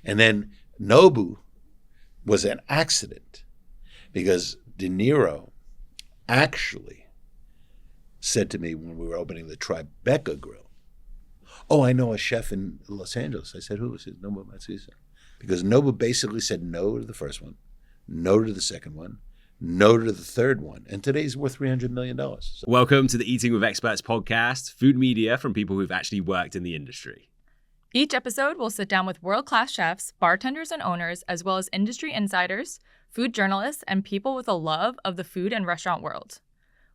And then Nobu was an accident because De Niro actually said to me when we were opening the Tribeca Grill, "Oh, I know a chef in Los Angeles." I said, "Who?" He said, "Nobu Matsuisa." Because Nobu basically said no to the first one, no to the second one, no to the third one. And today he's worth $300 million. So. Welcome to the Eating with Experts podcast, food media from people who've actually worked in the industry. Each episode, we'll sit down with world-class chefs, bartenders and owners, as well as industry insiders, food journalists, and people with a love of the food and restaurant world.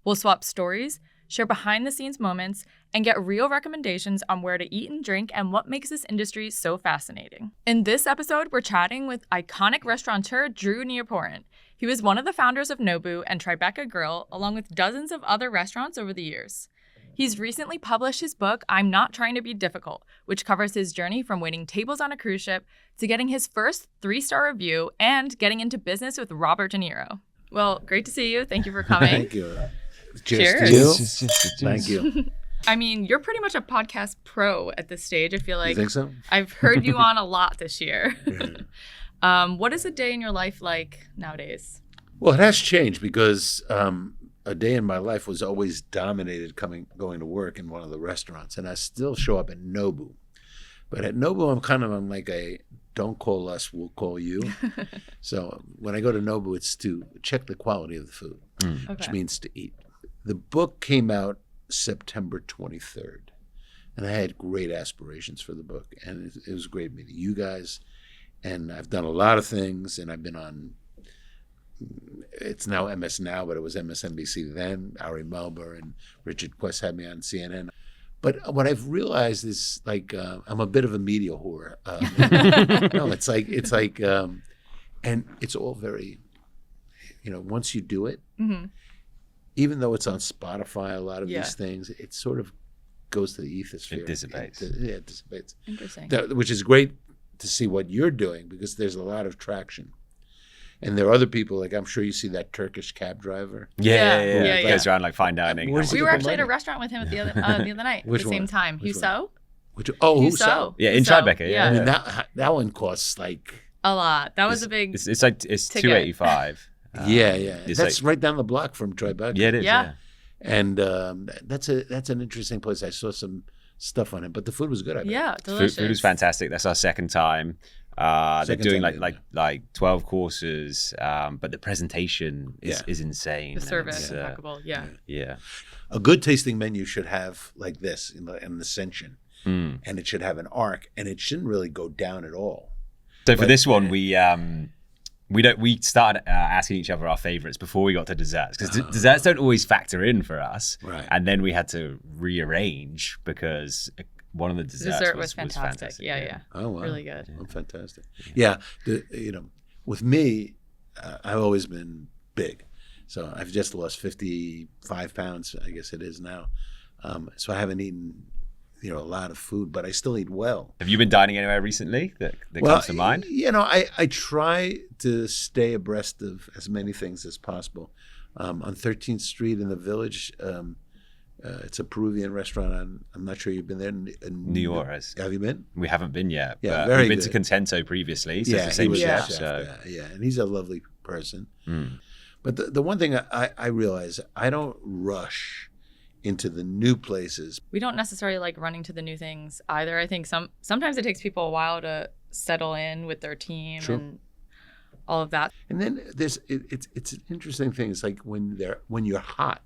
We'll swap stories, share behind-the-scenes moments, and get real recommendations on where to eat and drink and what makes this industry so fascinating. In this episode, we're chatting with iconic restaurateur Drew Nieporent. He was one of the founders of Nobu and Tribeca Grill, along with dozens of other restaurants over the years. He's recently published his book, I'm Not Trying to Be Difficult, which covers his journey from waiting tables on a cruise ship to getting his first 3-star review and getting into business with Robert De Niro. Well, great to see you. Thank you for coming. Thank you. Cheers. To you. Cheers. Thank you. I mean, you're pretty much a podcast pro at this stage. I feel like You think so? I've heard you on a lot this year. What is a day in your life like nowadays? Well, it has changed because a day in my life was always dominated going to work in one of the restaurants, and I still show up at Nobu. But at Nobu, I'm like a don't call us, we'll call you. So when I go to Nobu, it's to check the quality of the food, which means to eat. The book came out September 23rd, and I had great aspirations for the book, and it was great meeting you guys. And I've done a lot of things, and I've been on. It's now MS Now, but it was MSNBC then. Ari Melber and Richard Quest had me on CNN. But what I've realized is like I'm a bit of a media whore. No, it's like, and it's all very, once you do it, even though it's on Spotify, a lot of these things, it sort of goes to the ethosphere. It dissipates. It dissipates. Interesting. Which is great to see what you're doing because there's a lot of traction. And there are other people, like I'm sure you see that Turkish cab driver. Yeah. Goes around like fine dining. Where does We he were get the actually at a money? restaurant with him at the other night Which at the same one? time. Which Huso? Huso. Yeah, in Huso, Tribeca, yeah. I mean, that one costs like... A lot. That was a big It's ticket. $285. Yeah. It's That's right down the block from Tribeca. Yeah, it is. Yeah. And that's an interesting place. I saw some stuff on it, but the food was good, I bet. Yeah, delicious. Food was fantastic. That's our second time. They're Second doing time, like 12 courses, but the presentation is insane. The and service, it's, impeccable. Yeah. Yeah. A good tasting menu should have like this in the ascension, and it should have an arc, and it shouldn't really go down at all. So for this one, we started asking each other our favorites before we got to desserts because desserts don't always factor in for us, Right. And then we had to rearrange because one of the desserts Dessert was fantastic. Yeah. Oh, wow. Really good. Oh, fantastic. Yeah. With me, I've always been big. So I've just lost 55 pounds, I guess it is now. So I haven't eaten, a lot of food, but I still eat well. Have you been dining anywhere recently that comes to mind? I try to stay abreast of as many things as possible. On 13th Street in the Village, it's a Peruvian restaurant. I'm not sure you've been there. New York. Have you been? We haven't been yet. Yeah, but very we've been good. to Contento previously. So it's the he same was chef. the So. chef. Yeah, and he's a lovely person. But the one thing I realize, I don't rush into the new places. We don't necessarily like running to the new things either. I think sometimes it takes people a while to settle in with their team and all of that. And then it's an interesting thing. It's like when you're hot,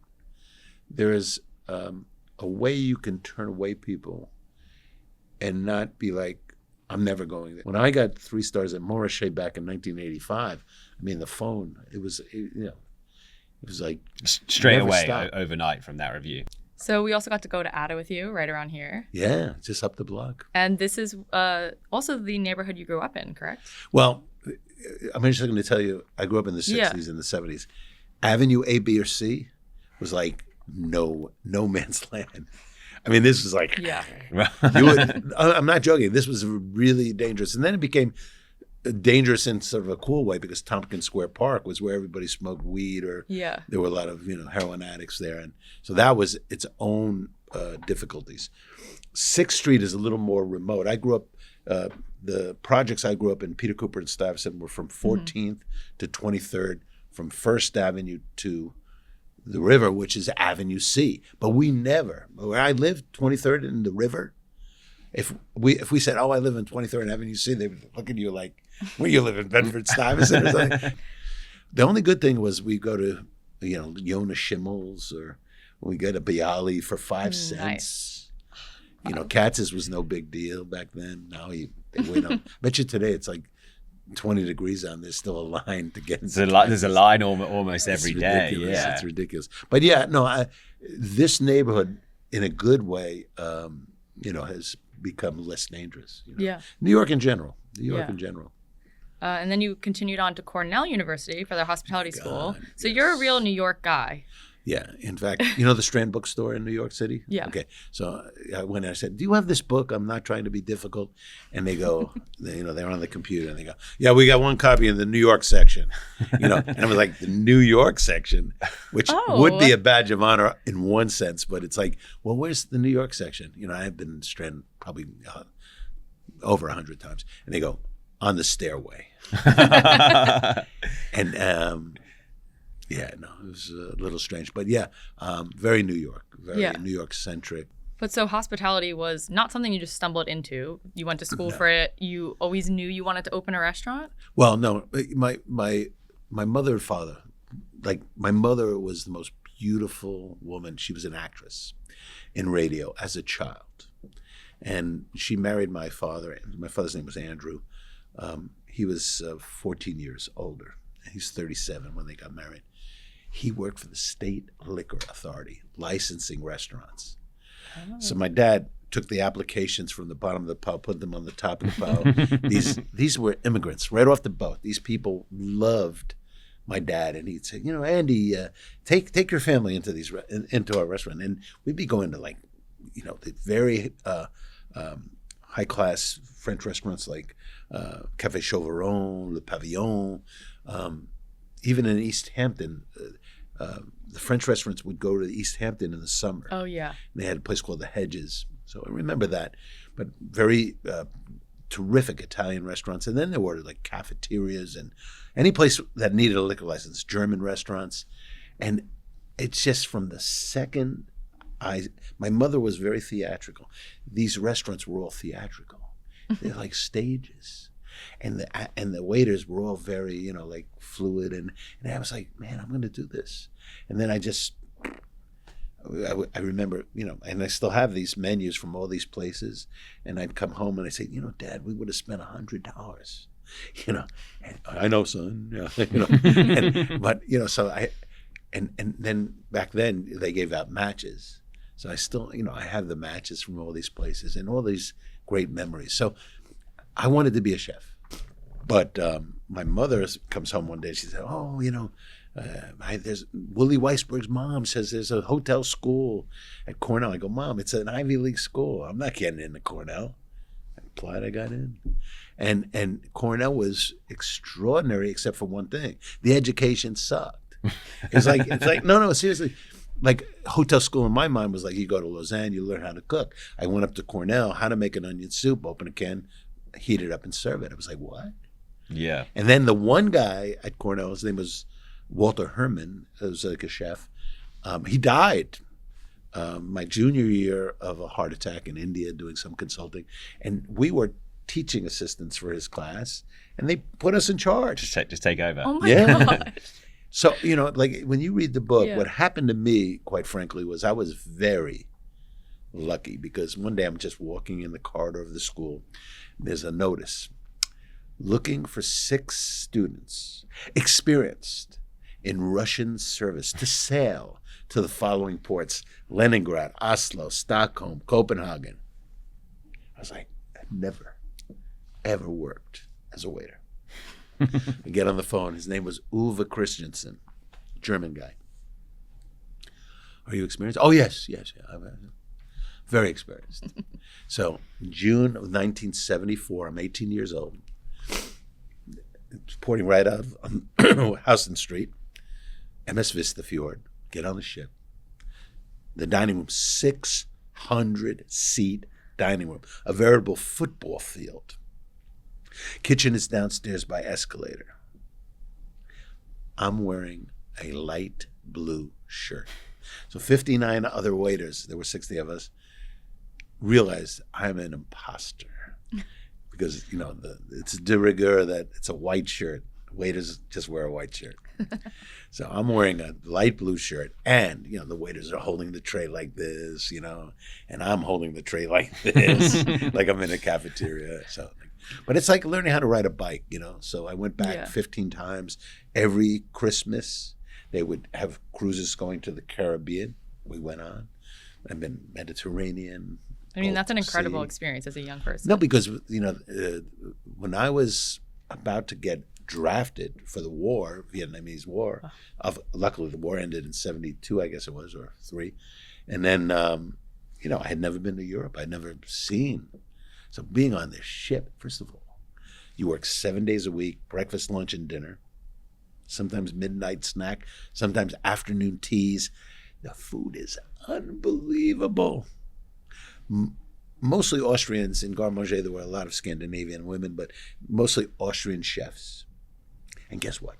there is a way you can turn away people and not be like, I'm never going there. When I got 3 stars at Morrichet back in 1985, I mean, the phone, it was like Straight never away, stopped. overnight from that review. So we also got to go to Ada with you right around here. Yeah, just up the block. And this is also the neighborhood you grew up in, correct? Well, I'm just going to tell you, I grew up in the 60s and the 70s. Avenue A, B, or C was like no man's land. I mean, this was like, I'm not joking. This was really dangerous. And then it became dangerous in sort of a cool way because Tompkins Square Park was where everybody smoked weed or there were a lot of, heroin addicts there. And so that was its own difficulties. 6th Street is a little more remote. I grew up the projects I grew up in, Peter Cooper and Stuyvesant, were from 14th to 23rd, from First Avenue to the river, which is Avenue C. But we never, where I lived, 23rd and the river, if we said, oh, I live in 23rd and Avenue C, they would look at you like, where you live in Bedford Stuyvesant or something. The only good thing was we go to, Yonah Schimmel's, or we go to Bialy for 5 cents. Nice. Katz's was no big deal back then. Now they wait on. Bet you today it's like 20 degrees out and there's still a line to get into. There's a line almost every day. Ridiculous. Yeah, it's ridiculous. But this neighborhood, in a good way, has become less dangerous. Yeah. New York in general. And then you continued on to Cornell University for their hospitality school. So you're a real New York guy. Yeah. In fact, the Strand bookstore in New York City? Yeah. Okay. So I went and I said, do you have this book? I'm not trying to be difficult. And they go, they're on the computer and they go, yeah, we got one copy in the New York section. And I was like, the New York section, which would be a badge of honor in one sense, but it's like, well, where's the New York section? I've been in Strand probably over 100 times. And they go, on the stairway. And it was a little strange, but very New York, New York centric. But so hospitality was not something you just stumbled into. You went to school for it. You always knew you wanted to open a restaurant? Well, no, my mother and father, like my mother was the most beautiful woman. She was an actress in radio as a child. And she married my father. My father's name was Andrew. He was 14 years older. He's 37 when they got married. He worked for the State Liquor Authority, licensing restaurants. Oh. So my dad took the applications from the bottom of the pile, put them on the top of the pile. These were immigrants right off the boat. These people loved my dad, and he'd say, Andy, take your family into our restaurant, and we'd be going to the very high class French restaurants like Café Chauveron, Le Pavillon. Even in East Hampton, the French restaurants would go to East Hampton in the summer. Oh, yeah. And they had a place called the Hedges. So I remember that. But very terrific Italian restaurants. And then there were like cafeterias and any place that needed a liquor license, German restaurants. And it's just from the second my mother was very theatrical. These restaurants were all theatrical. They're like stages. And the waiters were all very, like fluid. And I was like, man, I'm going to do this. And then I remember, and I still have these menus from all these places. And I'd come home and I'd say, Dad, we would have spent $100. And I know, son. Yeah, but so and then back then they gave out matches. So I still, I have the matches from all these places and all these great memories. So I wanted to be a chef, but my mother comes home one day. She said, "Oh, there's Willie Weisberg's mom says there's a hotel school at Cornell." I go, "Mom, it's an Ivy League school. I'm not getting into Cornell." I applied, I got in, and Cornell was extraordinary except for one thing: the education sucked. It's like no, seriously. Like hotel school in my mind was like you go to Lausanne, you learn how to cook. I went up to Cornell, how to make an onion soup, open a can, heat it up and serve it. I was like, what? Yeah. And then the one guy at Cornell, his name was Walter Herman, who was like a chef. He died my junior year of a heart attack in India doing some consulting. And we were teaching assistants for his class, and they put us in charge. Just take over. Oh my God. So, like when you read the book, what happened to me, quite frankly, was I was very lucky because one day I'm just walking in the corridor of the school. There's a notice looking for 6 students experienced in Russian service to sail to the following ports: Leningrad, Oslo, Stockholm, Copenhagen. I was like, I've never, ever worked as a waiter. I get on the phone. His name was Uwe Christensen, German guy. Are you experienced? Oh, yes. I'm very experienced. So in June of 1974, I'm 18 years old. It's porting right out of Houston Street, MS Vista Fjord. Get on the ship. The dining room, 600-seat dining room, a veritable football field. Kitchen is downstairs by escalator. I'm wearing a light blue shirt. So 59 other waiters, there were 60 of us, realized I'm an imposter. Because, it's de rigueur that it's a white shirt. Waiters just wear a white shirt. So I'm wearing a light blue shirt, and, the waiters are holding the tray like this, and I'm holding the tray like this, like I'm in a cafeteria. So, but it's like learning how to ride a bike, So I went back 15 times. Every Christmas, they would have cruises going to the Caribbean. We went on. I've been Mediterranean. I mean, that's an incredible experience as a young person. No, because, when I was about to get drafted for the war, Vietnamese War, luckily the war ended in 72, I guess it was, or 3. And then, I had never been to Europe. I'd never seen. So being on this ship, first of all, you work 7 days a week, breakfast, lunch, and dinner, sometimes midnight snack, sometimes afternoon teas. The food is unbelievable. Mostly Austrians. In Garde Manger, there were a lot of Scandinavian women, but mostly Austrian chefs. And guess what?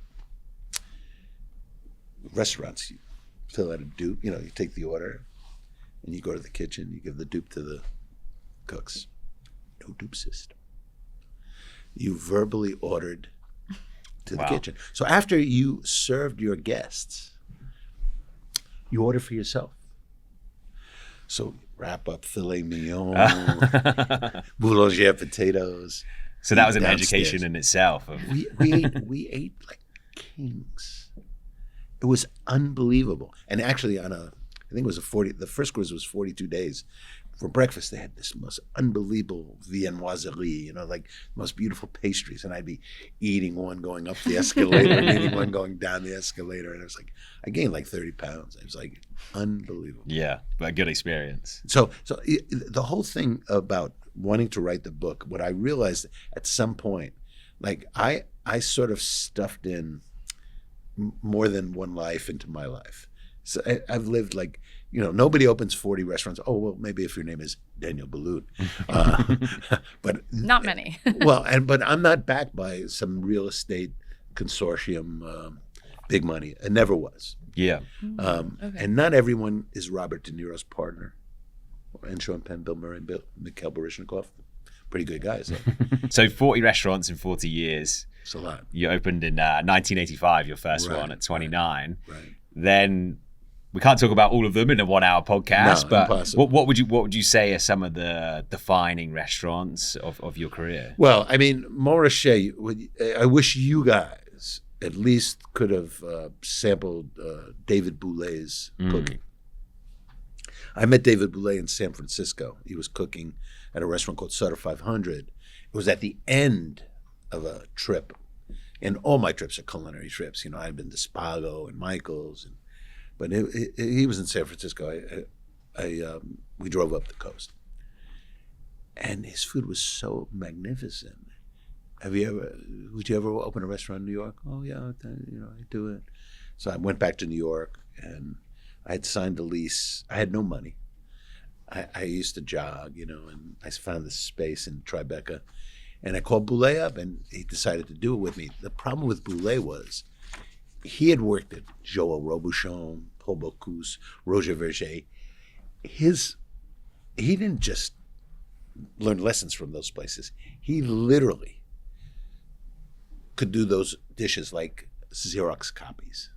Restaurants, you fill out a dupe. You take the order, and you go to the kitchen. You give the dupe to the cooks. No dupe system. You verbally ordered to the kitchen. So after you served your guests, you order for yourself. So wrap up filet mignon, boulanger potatoes. So that was an downstairs. education in itself. We ate like kings. It was unbelievable. And actually I think it was the first cruise was 42 days. For breakfast, they had this most unbelievable viennoiserie, like most beautiful pastries. And I'd be eating one going up the escalator and eating one going down the escalator. And it was like, I gained like 30 pounds. It was like unbelievable. Yeah, but a good experience. So the whole thing about wanting to write the book, what I realized at some point, like I sort of stuffed in more than one life into my life. So I've lived like, nobody opens 40 restaurants. Oh, well, maybe if your name is Daniel Boulud. But not many. But I'm not backed by some real estate consortium, big money. It never was. Yeah. Okay. And not everyone is Robert De Niro's partner, and Sean Penn, Bill Murray, and Mikhail Baryshnikov. Pretty good guys. So 40 restaurants in 40 years. It's a lot. You opened in 1985, your first one at 29. Right. Then we can't talk about all of them in a 1 hour podcast, No, but impossible. what would you say are some of the defining restaurants of your career? Well, I mean, Montrachet, I wish you guys at least could have sampled David Boulet's cooking. I met David Boulet in San Francisco. He was cooking at a restaurant called Sutter 500. It was at the end of a trip. And all my trips are culinary trips. I'd been to Spago and Michael's, but he was in San Francisco. We drove up the coast, and his food was so magnificent. Would you ever open a restaurant in New York? Oh yeah, I do it. So I went back to New York, and I had signed a lease. I had no money. I used to jog, and I found this space in Tribeca, and I called Boulet up, and he decided to do it with me. The problem with Boulet was he had worked at Joël Robuchon, Paul Bocuse, Roger Verger. He didn't just learn lessons from those places. He literally could do those dishes like Xerox copies.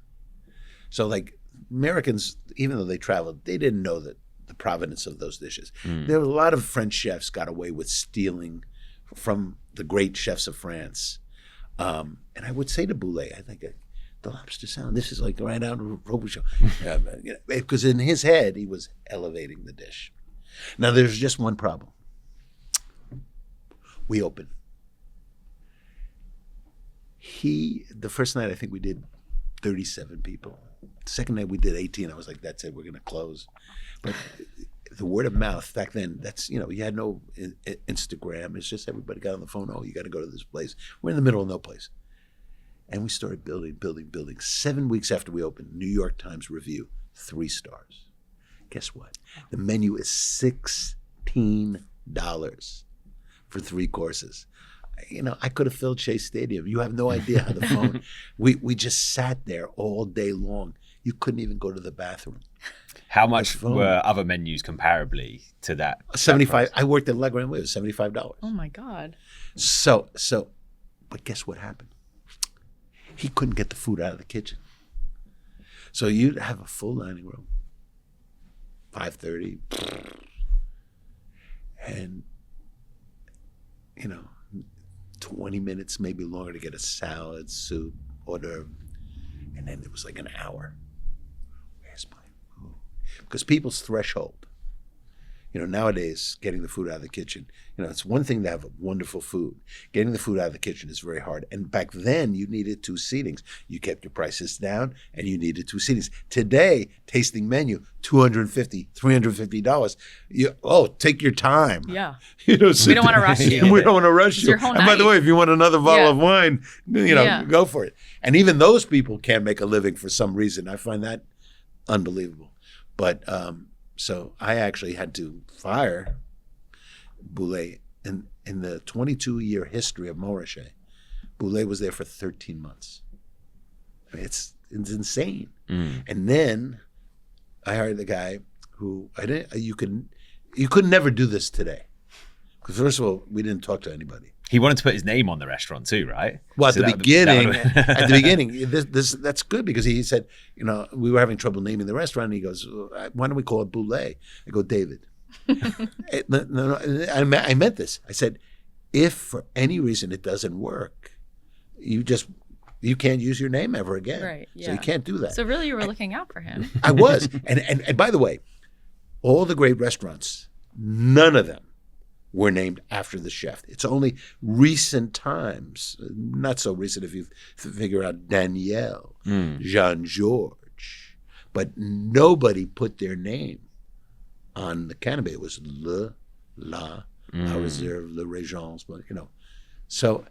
So like Americans, even though they traveled, they didn't know the provenance of those dishes. There were a lot of French chefs got away with stealing from the great chefs of France. And I would say to Boulet, I think, the lobster salad, this is like right out of Robuchon. Because in his head, he was elevating the dish. Now, there's just one problem. We opened. The first night, I think we did 37 people. The second night, we did 18. I was like, that's it, we're going to close. But the word of mouth back then, that's, you had no Instagram. It's just everybody got on the phone. Oh, you got to go to this place. We're in the middle of no place. And we started building. 7 weeks after we opened, New York Times review, 3 stars. Guess what? The menu is 16 for 3 courses. You know, I could have filled Shea Stadium. You have no idea how the phone. We just sat there all day long. You couldn't even go to the bathroom. How much were other menus comparably to that? 75. I worked at Le Grand. It was $75. Oh my God. So, but guess what happened? He couldn't get the food out of the kitchen. So you'd have a full dining room, 5:30, and, you know, 20 minutes, maybe longer to get a salad, soup, hors d'oeuvre. And then it was like an hour. Where's my food? Because people's threshold, you know, nowadays, getting the food out of the kitchen, you know, it's one thing to have wonderful food. Getting the food out of the kitchen is very hard. And back then, you needed 2 seatings. You kept your prices down, and you needed 2 seatings. Today, tasting menu, $250, $350. Take your time. Yeah. You know, We don't want to rush you. We don't want to rush you. your whole And by the night. way, if you want another bottle of wine, you know, Yeah. go for it. And even those people can't make a living for some reason. I find that unbelievable. But so I actually had to fire Boulay. In the 22-year history of Montrachet, Boulay was there for 13 months. I mean, it's insane. And then I hired the guy who you could never do this today. Because first of all, we didn't talk to anybody. He wanted to put his name on the restaurant too, right? Well, So at the beginning, that's good because he said, you know, we were having trouble naming the restaurant. And he goes, why don't we call it Boulay? I go, David. No, I meant this. I said, if for any reason it doesn't work, you can't use your name ever again. Right, yeah. So you can't do that. So really, you were looking out for him. I was. And by the way, all the great restaurants, none of them were named after the chef. It's only recent times, not so recent if you figure out Daniel, Jean-Georges, but nobody put their name on the canapé. It was la réserve, le régence, but you know. So,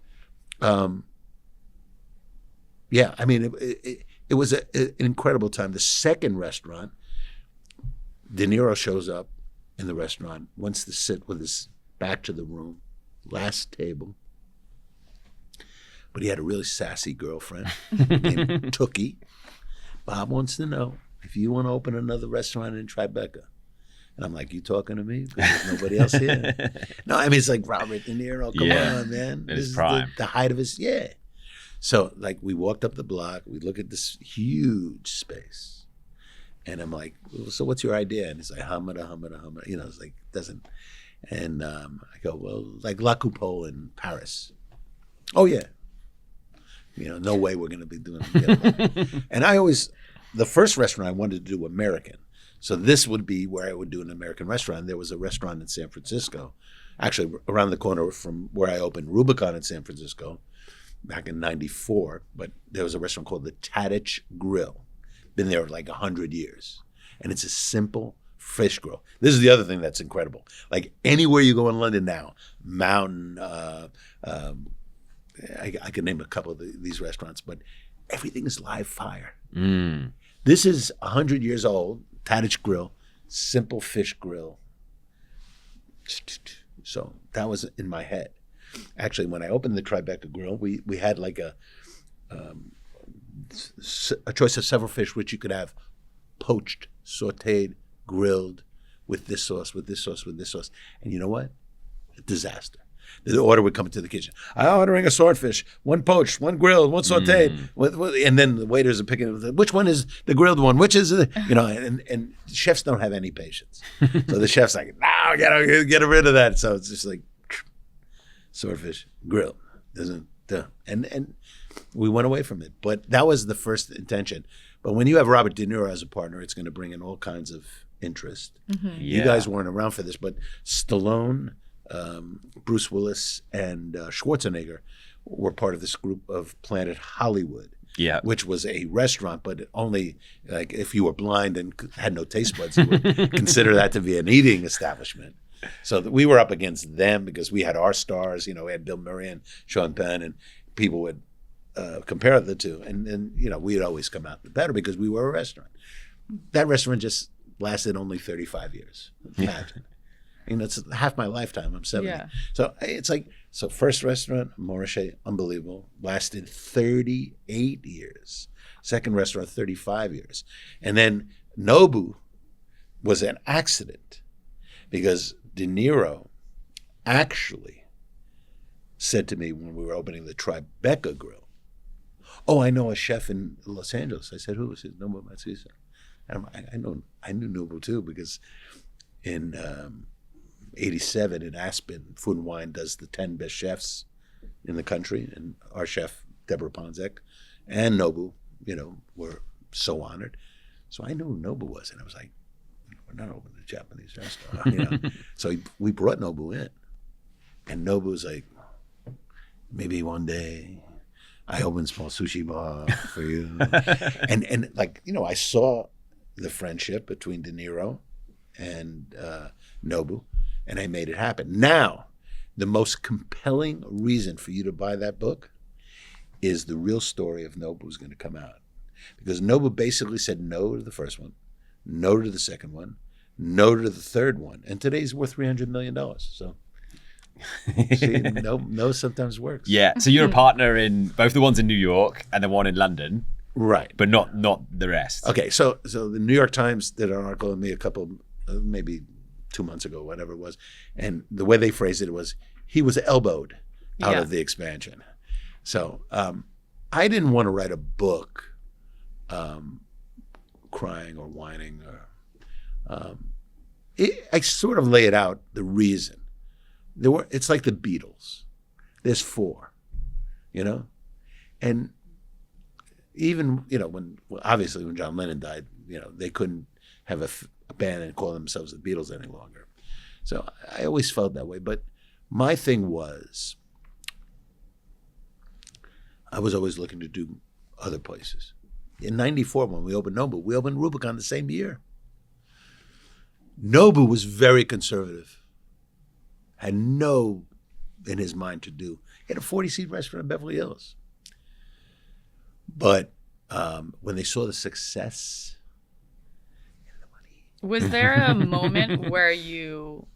yeah, I mean, it was an incredible time. The second restaurant, De Niro shows up in the restaurant, wants to sit with his back to the room, last table. But he had a really sassy girlfriend named Tookie. Bob wants to know if you want to open another restaurant in Tribeca. And I'm like, you talking to me? Because there's nobody else here. No, I mean, it's like Robert De Niro. Come on, man. It This is is prime. the height of his, So, like, we walked up the block. We look at this huge space. And I'm like, so what's your idea? And he's like, hamada. You know, it's like, doesn't. And I go, well, like La Coupole in Paris. Oh, yeah. You know, no way we're going to be doing it. And the first restaurant I wanted to do American. So this would be where I would do an American restaurant. There was a restaurant in San Francisco, actually around the corner from where I opened Rubicon in San Francisco back in '94. But there was a restaurant called the Tadich Grill. Been there like 100 years. And it's a simple fish grill. This is the other thing that's incredible. Like anywhere you go in London now, Mountain, I could name a couple of these restaurants, but everything is live fire. This is 100 years old, Tadich Grill, simple fish grill. So that was in my head. Actually, when I opened the Tribeca Grill, we had like a choice of several fish, which you could have poached, sauteed, grilled, with this sauce, with this sauce, with this sauce. And you know what? A disaster. The order would come into the kitchen. I'm ordering a swordfish, 1 poached, 1 grilled, 1 sauteed. And then the waiters are picking, which one is the grilled one? Which is, you know, and chefs don't have any patience. So the chef's like, no, get rid of that. So it's just like, swordfish, grilled. And we went away from it. But that was the first intention. But when you have Robert De Niro as a partner, it's going to bring in all kinds of interest. You guys weren't around for this, but Stallone, Bruce Willis, and Schwarzenegger were part of this group of Planet Hollywood, which was a restaurant, but only like if you were blind and had no taste buds, you would consider that to be an eating establishment. So we were up against them because we had our stars. You know, we had Bill Murray and Sean Penn, and people would compare the two. And you know, we'd always come out the better because we were a restaurant. That restaurant just lasted only 35 years. Imagine. It's half my lifetime. I'm 70. Yeah. So it's like, first restaurant, Morrichet, unbelievable. Lasted 38 years. Second restaurant, 35 years. And then Nobu was an accident because De Niro actually said to me when we were opening the Tribeca Grill, "Oh, I know a chef in Los Angeles." I said, "Who?" He said, "Nobu Matsuisa." And I knew Nobu too because in 87 in Aspen, Food and Wine does the 10 best chefs in the country, and our chef Deborah Ponzek and Nobu, were so honored. So I knew who Nobu was, and I was like, "We're not opening a Japanese restaurant." So we brought Nobu in, and Nobu was like, "Maybe one day I open a small sushi bar for you." and like, I saw the friendship between De Niro and Nobu, and I made it happen. Now, the most compelling reason for you to buy that book is the real story of Nobu is going to come out. Because Nobu basically said no to the first one, no to the second one, no to the third one, and today's worth $300 million. So, see, no sometimes works. Yeah. So you're a partner in both the ones in New York and the one in London, Right. but not the rest. Okay, so the New York Times did an article on me a couple, maybe 2 months ago, whatever it was, and the way they phrased it was he was elbowed out of the expansion. So I didn't want to write a book crying or whining, or I sort of lay it out the reason. It's like the Beatles. There's 4, and even when John Lennon died, they couldn't have a band and call themselves the Beatles any longer. So I always felt that way. But my thing was, I was always looking to do other places. In '94, when we opened Nobu, we opened Rubicon the same year. Nobu was very conservative, had no in his mind to do. He had a 40-seat restaurant in Beverly Hills. But when they saw the success and the money. Was there a moment where you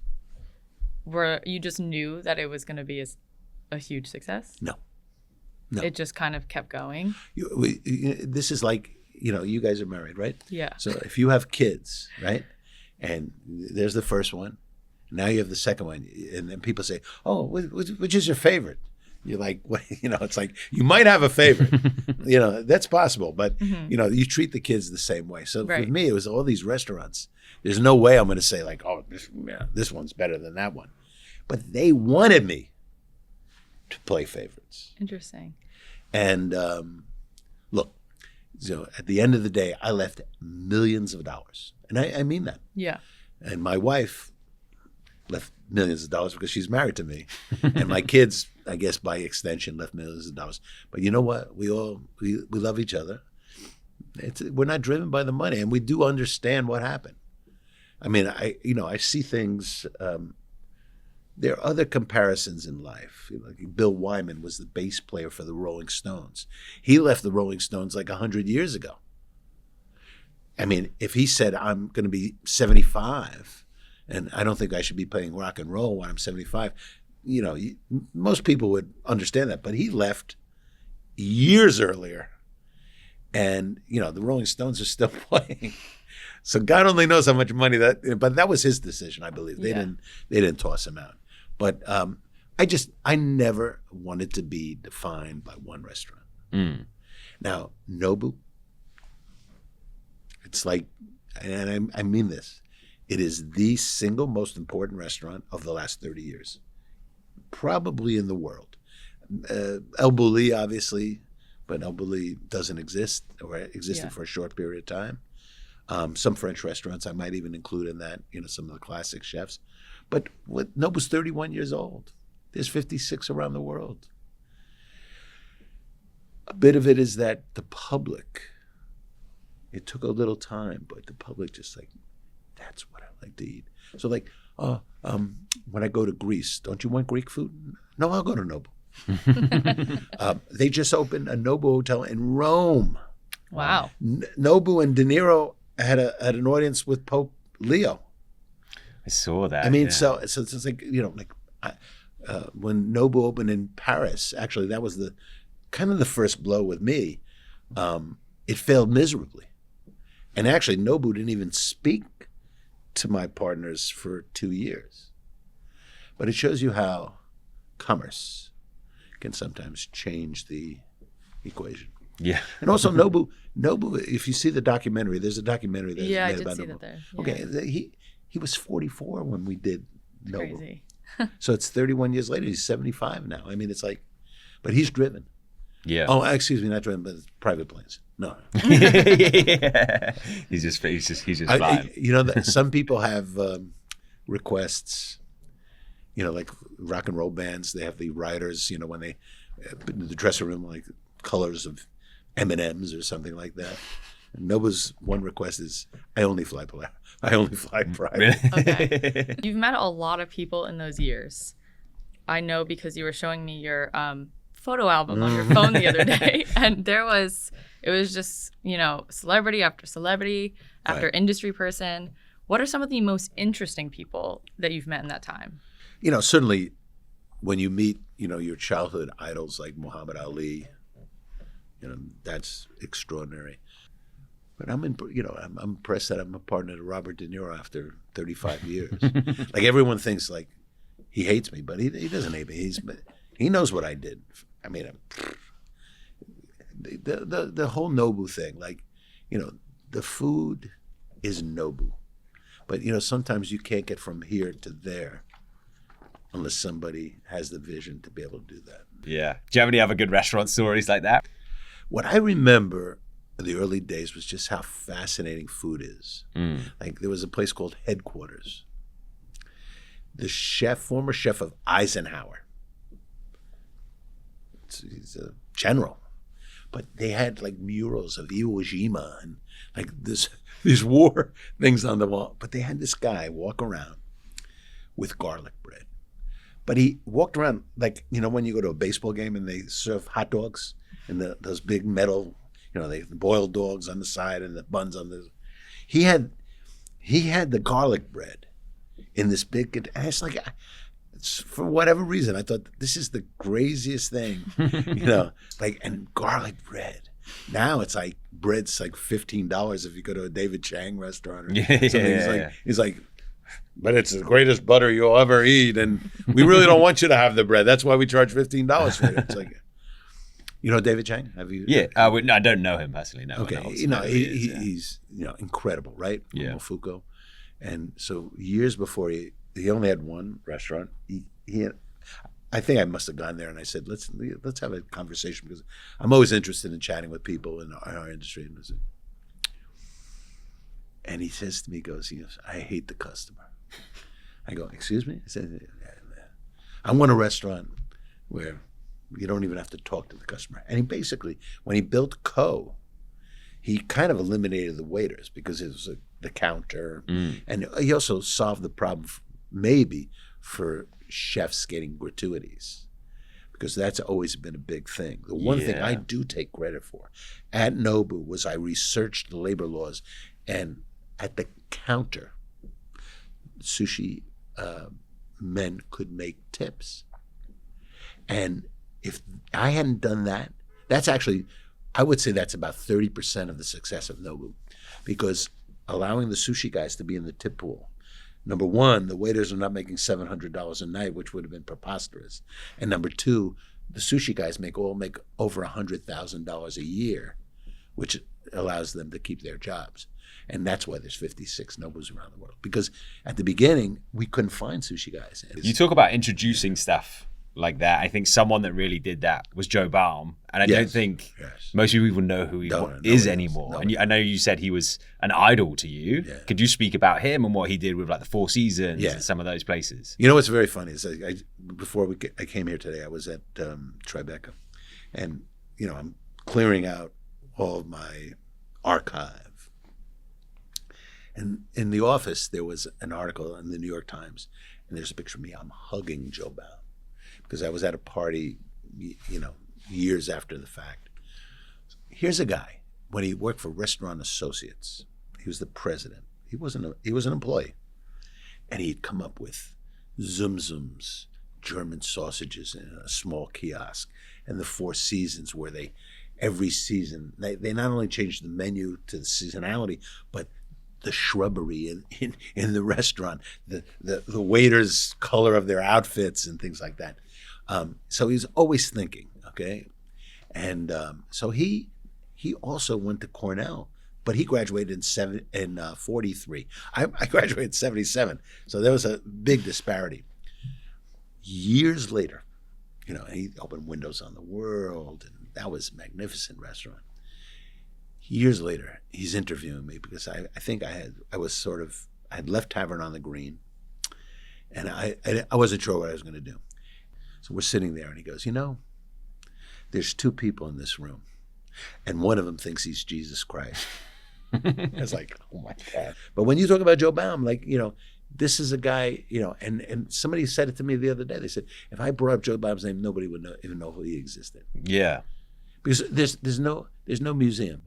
just knew that it was going to be a huge success? No. It just kind of kept going? This is like, you guys are married, right? Yeah. So if you have kids, right, and there's the first one, now you have the second one, and then people say, "Oh, which is your favorite?" You're like, what? It's like, you might have a favorite. That's possible. But, you treat the kids the same way. So for me, it was all these restaurants. There's no way I'm going to say like, "Oh, this one's better than that one." But they wanted me to play favorites. Interesting. And look, at the end of the day, I left millions of dollars. And I mean that. Yeah. And my wife left millions of dollars because she's married to me. And my kids, I guess by extension, left millions of dollars. But you know what? We love each other. We're not driven by the money, and we do understand what happened. I mean, I see things. There are other comparisons in life. Like Bill Wyman was the bass player for the Rolling Stones. He left the Rolling Stones like 100 years ago. I mean, if he said, "I'm going to be 75, and I don't think I should be playing rock and roll when I'm 75, most people would understand that. But he left years earlier, and the Rolling Stones are still playing. So God only knows how much money but that was his decision, I believe. They didn't toss him out. But I never wanted to be defined by one restaurant. Now, Nobu, it's like, and I mean this, it is the single most important restaurant of the last 30 years, probably in the world. El Bulli, obviously, but El Bulli doesn't exist, or existed for a short period of time. Some French restaurants I might even include in that, some of the classic chefs. But Nobu's 31 years old. There's 56 around the world. A bit of it is that the public, it took a little time, but the public just like, that's what I like to eat. So like, when I go to Greece, don't you want Greek food? No, I'll go to Nobu. They just opened a Nobu hotel in Rome. Wow. Nobu and De Niro had an audience with Pope Leo. I saw that. I mean, yeah. so it's like, like when Nobu opened in Paris, actually that was the kind of the first blow with me. It failed miserably, and actually Nobu didn't even speak to my partners for 2 years. But it shows you how commerce can sometimes change the equation. Yeah. And also Nobu, if you see the documentary, there's a documentary that's Yeah, I made did about see Nobu. that there. Yeah. Okay, he was 44 when we did Nobu. Crazy. So it's 31 years later. He's 75 now. I mean, it's like, but he's driven. Yeah. Oh, excuse me, not driven, but it's private planes. No. Yeah. He's just flying. That some people have requests. Like rock and roll bands, they have the writers. When they in the dressing room, like colors of M&Ms or something like that. And Nobu's one request is, I only fly private. Really? Okay. You've met a lot of people in those years. I know because you were showing me your photo album on your phone the other day, and it was just, celebrity after celebrity after Right. industry person. What are some of the most interesting people that you've met in that time? Certainly when you meet, your childhood idols like Muhammad Ali, that's extraordinary. But I'm impressed that I'm a partner to Robert De Niro after 35 years. Like everyone thinks like he hates me, but he doesn't hate me. He knows what I did. I mean, the whole Nobu thing, like, the food is Nobu. But, sometimes you can't get from here to there unless somebody has the vision to be able to do that. Yeah. Do you have any other good restaurant stories like that? What I remember in the early days was just how fascinating food is. Like there was a place called Headquarters. The former chef of Eisenhower, he's a general, but they had like murals of Iwo Jima and like these war things on the wall. But they had this guy walk around with garlic bread. But he walked around like, when you go to a baseball game and they serve hot dogs and those big metal, the boiled dogs on the side and the buns on the. He had the garlic bread in this big. And it's like, for whatever reason, I thought this is the craziest thing, and garlic bread. Now it's like bread's like $15 if you go to a David Chang restaurant or something. He's like, but it's the greatest butter you'll ever eat, and we really don't want you to have the bread. That's why we charge $15 for it. It's like. David Chang? Have you? Yeah, no, I don't know him personally. No. Okay, he's incredible, right? Yeah. Momofuku, and so years before he only had one restaurant. I think I must have gone there and I said, let's have a conversation because I'm always interested in chatting with people in our industry. And he says to me, he goes, I hate the customer. I go, excuse me? I said, I want a restaurant where you don't even have to talk to the customer. And he basically, when he built Co., he kind of eliminated the waiters because it was the counter. And he also solved the problem maybe for chefs getting gratuities because that's always been a big thing. The one thing I do take credit for at Nobu was I researched the labor laws, and at the counter, sushi men could make tips. And if I hadn't done that, that's actually, I would say that's about 30% of the success of Nobu, because allowing the sushi guys to be in the tip pool. Number one, the waiters are not making $700 a night, which would have been preposterous. And number two, the sushi guys make over $100,000 a year, which allows them to keep their jobs. And that's why there's 56 Nobus around the world. Because at the beginning, we couldn't find sushi guys. You talk about introducing stuff like that. I think someone that really did that was Joe Baum, and I don't think most people even know who he is anymore. And I know you said he was an idol to you. Yeah. Could you speak about him and what he did with like the Four Seasons and some of those places? What's very funny is before I came here today, I was at Tribeca, and I'm clearing out all of my archive. And in the office, there was an article in the New York Times, and there's a picture of me. I'm hugging Joe Baum. Because I was at a party, years after the fact. Here's a guy, when he worked for Restaurant Associates, he was the president. He was an employee. And he'd come up with Zum Zums, German sausages in a small kiosk, and the Four Seasons, where every season, they not only changed the menu to the seasonality, but the shrubbery in the restaurant, the waiters' color of their outfits and things like that. So he's always thinking, okay? And so he also went to Cornell, but he graduated in 43. I graduated in 77, so there was a big disparity. Years later, he opened Windows on the World, and that was a magnificent restaurant. Years later, he's interviewing me because I think I had left Tavern on the Green, and I wasn't sure what I was going to do. So we're sitting there, and he goes, there's two people in this room, and one of them thinks he's Jesus Christ. I was like, oh my God. But when you talk about Joe Baum, this is a guy, and somebody said it to me the other day. They said, if I brought up Joe Baum's name, nobody would even know who he existed. Yeah. Because there's no museum.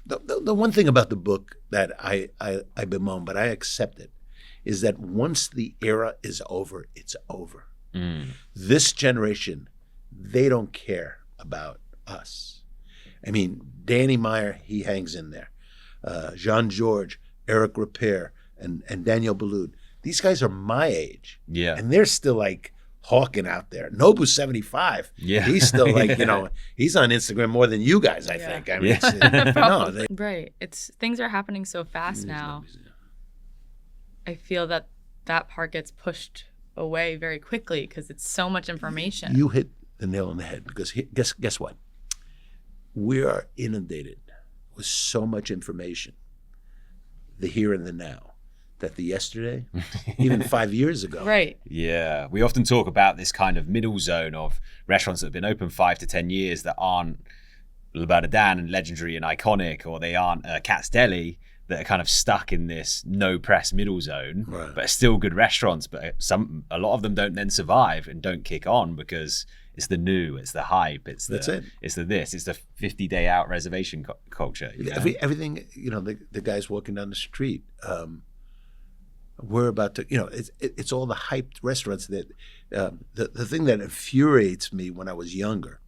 The one thing about the book that I bemoan, but I accept it, is that once the era is over, it's over. This generation, they don't care about us. I mean, Danny Meyer, he hangs in there. Jean-Georges, Eric Ripert, and Daniel Boulud. These guys are my age. Yeah. And they're still like hawking out there. Nobu's 75. Yeah. He's still he's on Instagram more than you guys, I think. I mean, right. Things are happening so fast now. I feel that part gets pushed away very quickly because it's so much information. You hit the nail on the head because guess what? We are inundated with so much information, the here and the now, that the yesterday, even 5 years ago. Right. Yeah. We often talk about this kind of middle zone of restaurants that have been open 5 to 10 years that aren't Le Beurre de Dan and legendary and iconic, or they aren't Cat's Deli, that are kind of stuck in this no press middle zone, right, but are still good restaurants. But a lot of them don't then survive and don't kick on because it's the new, it's the hype, it's the 50-day out reservation culture. Everything, the guys walking down the street, we're about to, it's all the hyped restaurants that, the thing that infuriates me when I was younger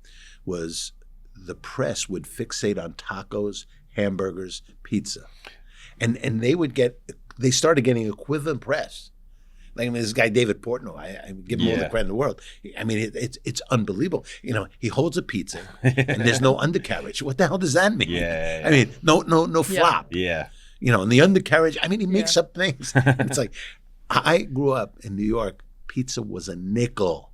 was the press would fixate on tacos, hamburgers, pizza. And they started getting equivalent press. Like, this guy, David Portnoy, I give him all the credit in the world. I mean, it's unbelievable. He holds a pizza and there's no undercarriage. What the hell does that mean? Yeah. I mean, no flop. Yeah. And the undercarriage, I mean, he makes up things. It's like, I grew up in New York, pizza was a nickel.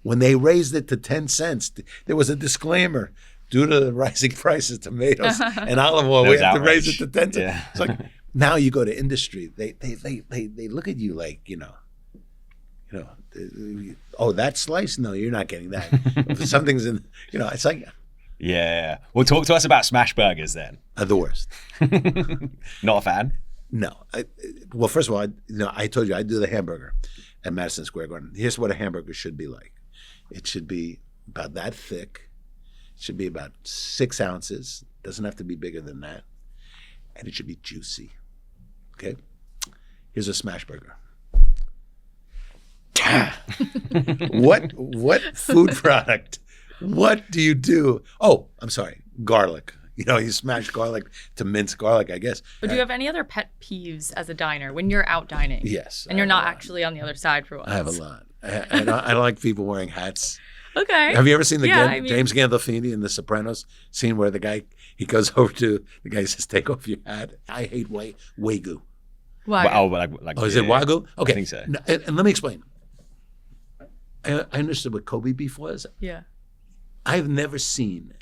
When they raised it to 10 cents, there was a disclaimer. Due to the rising prices of tomatoes and olive oil, we have to raise it to 10 cents. Yeah. It's like, now you go to industry, they look at you like, oh, that slice? No, you're not getting that. If something's in, it's like. Yeah. Well, talk to us about smash burgers then. The worst. Not a fan? No. Well, first of all, I told you I do the hamburger at Madison Square Garden. Here's what a hamburger should be like. It should be about that thick. It should be about 6 ounces. Doesn't have to be bigger than that. And it should be juicy. Okay? Here's a smash burger. What food product? What do you do? Oh, I'm sorry. Garlic. You smash garlic to mince garlic, I guess. But do you have any other pet peeves as a diner when you're out dining? Yes. And you're not actually on the other side for once? I have a lot. And I like people wearing hats. Okay. Have you ever seen James Gandolfini in The Sopranos scene where he goes over to the guy, says, "Take off your hat"? I hate wagyu. Wagyu. Oh, is it wagyu? Okay. I think so. And let me explain. I understood what Kobe beef was. Yeah. I've never seen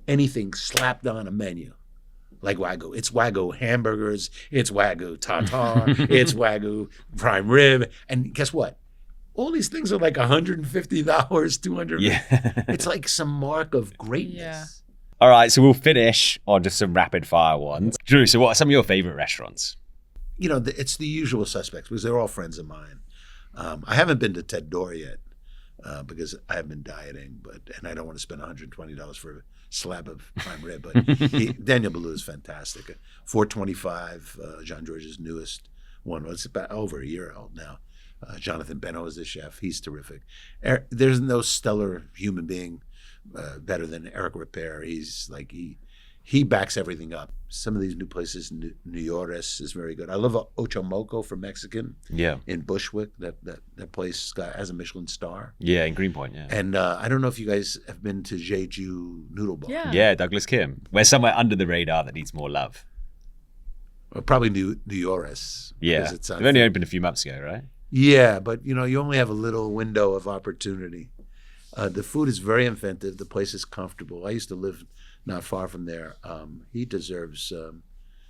anything slapped on a menu like wagyu. It's wagyu hamburgers. It's wagyu tartare. It's wagyu prime rib. And guess what? All these things are like $150, $200. Yeah. It's like some mark of greatness. Yeah. All right, so we'll finish on just some rapid fire ones. Drew, so what are some of your favorite restaurants? It's the usual suspects because they're all friends of mine. I haven't been to Ted Door yet because I have been dieting, and I don't want to spend $120 for a slab of prime rib. But Daniel Boulud is fantastic. 425, Jean-Georges' newest one. It's about over a year old now. Jonathan Beno is the chef. He's terrific. There's no stellar human being better than Eric Ripert. He's like he backs everything up. Some of these new places, Nieporent is very good. I love Ochomoco for Mexican. Yeah. In Bushwick, that place has a Michelin star. Yeah, in Greenpoint. Yeah. And I don't know if you guys have been to Jeju Noodle Bar. Yeah. Douglas Kim. We're somewhere under the radar that needs more love. Or probably Nieporent. Yeah. It's only opened a few months ago, right? Yeah, but you only have a little window of opportunity. The food is very inventive. The place is comfortable. I used to live not far from there. He deserves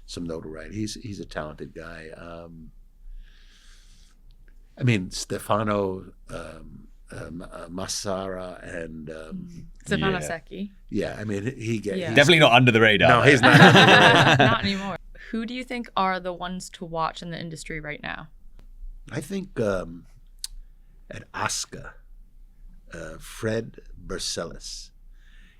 some notoriety. He's a talented guy. Stefano Massara and Stefano Secchi. Yeah, he's definitely not under the radar. No, he's not under the radar. Not anymore. Who do you think are the ones to watch in the industry right now? I think at Oscar, Fred Bercelis,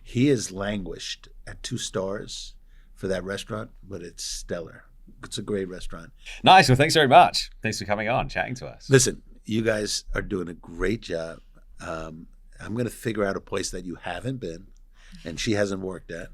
he has languished at 2 stars for that restaurant, but it's stellar. It's a great restaurant. Nice. Well, thanks very much. Thanks for coming on, chatting to us. Listen, you guys are doing a great job. I'm going to figure out a place that you haven't been and she hasn't worked at.